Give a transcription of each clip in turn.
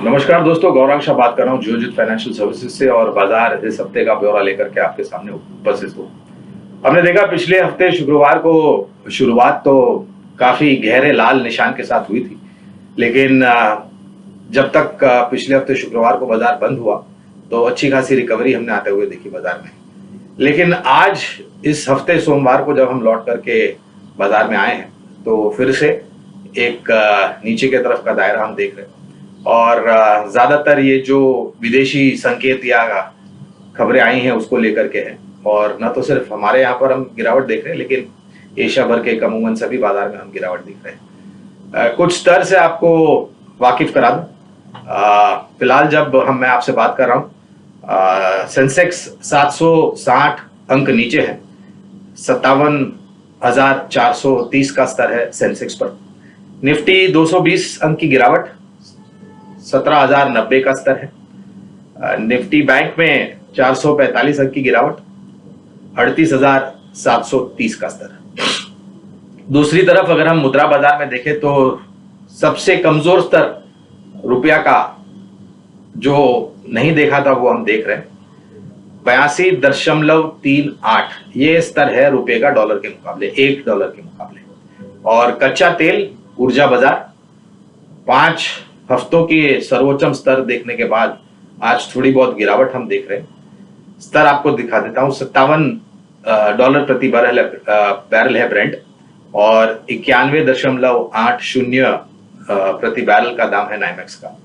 नमस्कार दोस्तों, गौरांग शाह बात कर रहा हूँ जियोजित फाइनेंशियल सर्विसेज से और बाजार इस हफ्ते का ब्यौरा लेकर के आपके सामने उपस्थित हूँ। हमने देखा पिछले हफ्ते शुक्रवार को शुरुआत तो काफी गहरे लाल निशान के साथ हुई थी, लेकिन जब तक पिछले हफ्ते शुक्रवार को बाजार बंद हुआ तो अच्छी खासी रिकवरी हमने आते हुए देखी बाजार में। लेकिन आज इस हफ्ते सोमवार को जब हम लौट करके बाजार में आए हैं तो फिर से एक नीचे के तरफ का दायरा हम देख रहे हैं और ज्यादातर ये जो विदेशी संकेत या खबरें आई हैं उसको लेकर के हैं। और न तो सिर्फ हमारे यहाँ पर हम गिरावट देख रहे हैं, लेकिन एशिया भर के अमूमन सभी बाजार में हम गिरावट देख रहे हैं। कुछ स्तर से आपको वाकिफ करा दूं। फिलहाल जब मैं आपसे बात कर रहा हूँ, सेंसेक्स 760 अंक नीचे है, 57,430 का स्तर है सेंसेक्स पर। निफ्टी 220 अंक की गिरावट, 17,090 का स्तर है। निफ्टी बैंक में 445 अंक की गिरावट, 38,730 का स्तर है। दूसरी तरफ अगर हम मुद्रा बाजार में देखें तो सबसे कमजोर स्तर रुपया का जो नहीं देखा था वो हम देख रहे हैं, 82.38 ये स्तर है रुपये का डॉलर के मुकाबले, $1 के मुकाबले। और कच्चा तेल ऊर्जा बाजार 5 हफ्तों के सर्वोच्चम स्तर देखने के बाद आज थोड़ी बहुत गिरावट हम देख रहे हैं। स्तर आपको दिखा देता हूं, $57 प्रति बैरल है ब्रेंट, और 91.80 प्रति बैरल का दाम है नाइमेक्स का।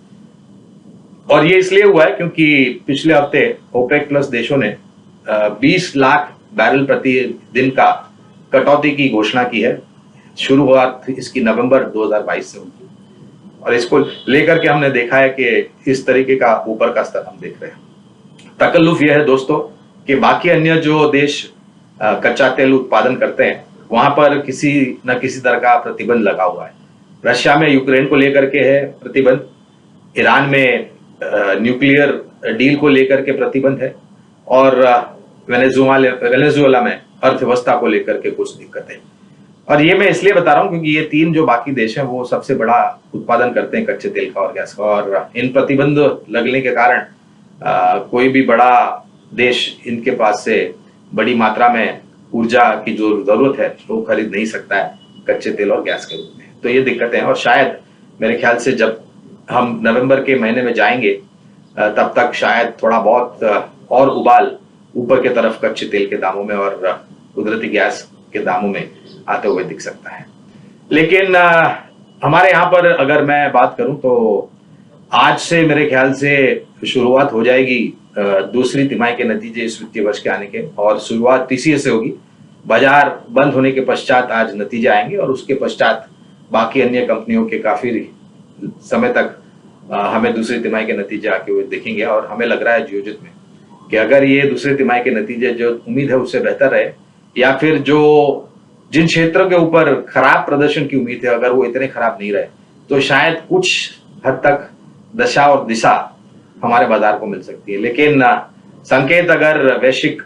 और ये इसलिए हुआ है क्योंकि पिछले हफ्ते ओपेक प्लस देशों ने 20 लाख बैरल प्रति दिन का कटौती की घोषणा की है। शुरुआत इसकी नवंबर 2022 से हुई और इसको लेकर के हमने देखा है कि इस तरीके का ऊपर का स्तर हम देख रहे हैं। तकल्लुफ यह है दोस्तों कि बाकी अन्य जो देश कच्चा तेल उत्पादन करते हैं वहां पर किसी न किसी तरह का प्रतिबंध लगा हुआ है। रशिया में यूक्रेन को लेकर के है प्रतिबंध, ईरान में न्यूक्लियर डील को लेकर के प्रतिबंध है, और वेनेजुएला में अर्थव्यवस्था को लेकर के कुछ दिक्कतें। और ये मैं इसलिए बता रहा हूं क्योंकि ये 3 जो बाकी देश हैं वो सबसे बड़ा उत्पादन करते हैं कच्चे तेल का और गैस का, और इन प्रतिबंध लगने के कारण कोई भी बड़ा देश इनके पास से बड़ी मात्रा में ऊर्जा की जो जरूरत है वो खरीद नहीं सकता है कच्चे तेल और गैस के रूप में। तो ये दिक्कतें हैं, और शायद मेरे ख्याल से जब हम नवंबर के महीने में जाएंगे तब तक शायद थोड़ा बहुत और उबाल ऊपर के तरफ कच्चे तेल के दामों में और कुदरती गैस के दामों में आते हुए दिख सकता है। लेकिन हमारे यहाँ पर अगर मैं बात करूं तो आज से मेरे ख्याल से शुरुआत हो जाएगी दूसरी तिमाही के नतीजे इस वित्तीय वर्ष के आने के, और शुरुआत TCS से होगी। बाजार बंद होने के पश्चात आज नतीजे आएंगे और उसके पश्चात बाकी अन्य कंपनियों के काफी समय तक हमें दूसरी तिमाही के नतीजे आके हुए दिखेंगे। और हमें लग रहा है जियोजित में कि अगर ये दूसरी तिमाही के नतीजे जो उम्मीद है उससे बेहतर रहे, या फिर जो जिन क्षेत्रों के ऊपर खराब प्रदर्शन की उम्मीद है अगर वो इतने खराब नहीं रहे तो शायद कुछ हद तक दशा और दिशा हमारे बाजार को मिल सकती है। लेकिन संकेत अगर वैश्विक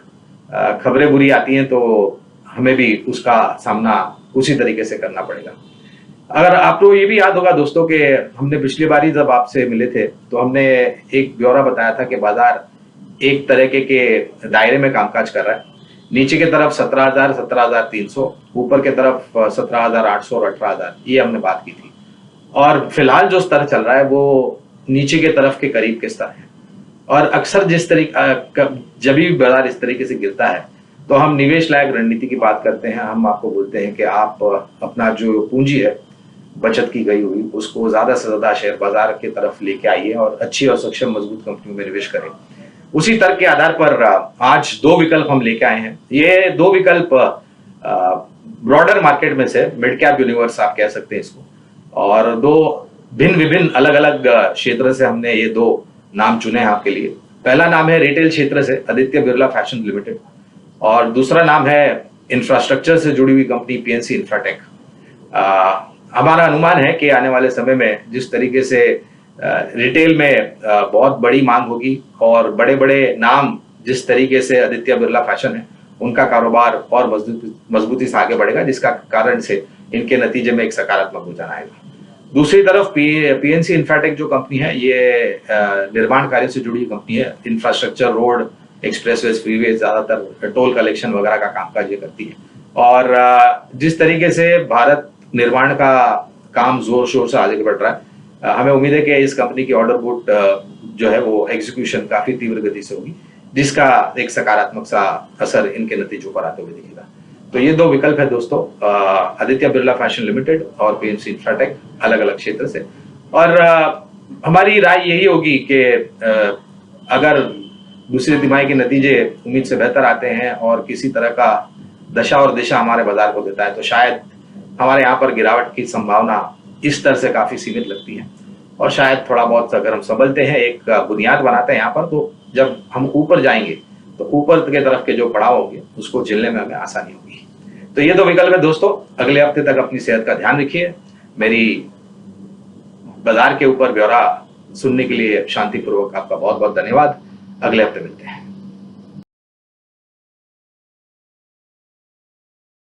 खबरें बुरी आती हैं तो हमें भी उसका सामना उसी तरीके से करना पड़ेगा। अगर आपको ये भी याद होगा दोस्तों कि हमने पिछली बार जब आपसे मिले थे तो हमने एक ब्यौरा बताया था कि बाजार एक तरीके के दायरे में कामकाज कर रहा है। नीचे की तरफ 17,000, 17,300, ऊपर की तरफ 17,800 और 18,000, ये हमने बात की थी। और फिलहाल जो स्तर चल रहा है वो नीचे के तरफ के करीब के स्तर है। और अक्सर जिस तरीके जब भी बाजार इस तरीके से गिरता है तो हम निवेश लायक रणनीति की बात करते हैं। हम आपको बोलते हैं कि आप अपना जो पूंजी है बचत की गई हुई उसको ज्यादा से ज्यादा शेयर बाजार की तरफ लेके आइए और अच्छी और सक्षम मजबूत कंपनियों में निवेश करें। उसी तर्क के आधार पर आज 2 विकल्प हम लेके आए हैं। ये 2 विकल्प ब्रॉडर मार्केट में से मिड कैप यूनिवर्स आप कह सकते हैं इसको, और 2 विभिन्न अलग अलग क्षेत्र से हमने ये 2 नाम चुने हैं आपके लिए। पहला नाम है रिटेल क्षेत्र से आदित्य बिरला फैशन लिमिटेड, और दूसरा नाम है इंफ्रास्ट्रक्चर से जुड़ी हुई कंपनी PNC इंफ्राटेक। हमारा अनुमान है कि आने वाले समय में जिस तरीके से रिटेल में बहुत बड़ी मांग होगी और बड़े बड़े नाम जिस तरीके से आदित्य बिरला फैशन है उनका कारोबार और मजबूती से आगे बढ़ेगा, जिसका कारण से इनके नतीजे में एक सकारात्मक रुझान आएगा। दूसरी तरफ पीएनसी इन्फ्राटेक जो कंपनी है, ये निर्माण कार्य से जुड़ी कंपनी है। इंफ्रास्ट्रक्चर, रोड, एक्सप्रेसवेज, फ्रीवे, ज्यादातर टोल कलेक्शन वगैरह का कामकाज ये करती है। और जिस तरीके से भारत निर्माण का काम जोर शोर से आगे बढ़ रहा है, हमें उम्मीद है कि इस कंपनी की ऑर्डर बुक जो है वो एग्जीक्यूशन काफी तीव्र गति से होगी, जिसका एक सकारात्मक सा असर इनके नतीजों पर आते हुए दिखेगा। तो ये दो विकल्प है दोस्तों, आदित्य बिरला फैशन लिमिटेड और पीएनसी इंफ्राटेक, अलग अलग क्षेत्र से। और हमारी राय यही होगी कि अगर दूसरी तिमाही के नतीजे उम्मीद से बेहतर आते हैं और किसी तरह का दशा और दिशा हमारे बाजार को देता है, तो शायद हमारे यहाँ पर गिरावट की संभावना इस स्तर से काफी सीमित लगती है। और शायद थोड़ा बहुत अगर हम संभलते हैं, एक बुनियाद बनाते हैं यहाँ पर, तो जब हम ऊपर जाएंगे तो ऊपर के तरफ के जो पड़ाव होंगे उसको झेलने में हमें आसानी होगी। तो ये दो विकल्प है दोस्तों। अगले हफ्ते तक अपनी सेहत का ध्यान रखिए। मेरी बाजार के ऊपर ब्यौरा सुनने के लिए शांतिपूर्वक आपका बहुत बहुत धन्यवाद। अगले हफ्ते मिलते हैं।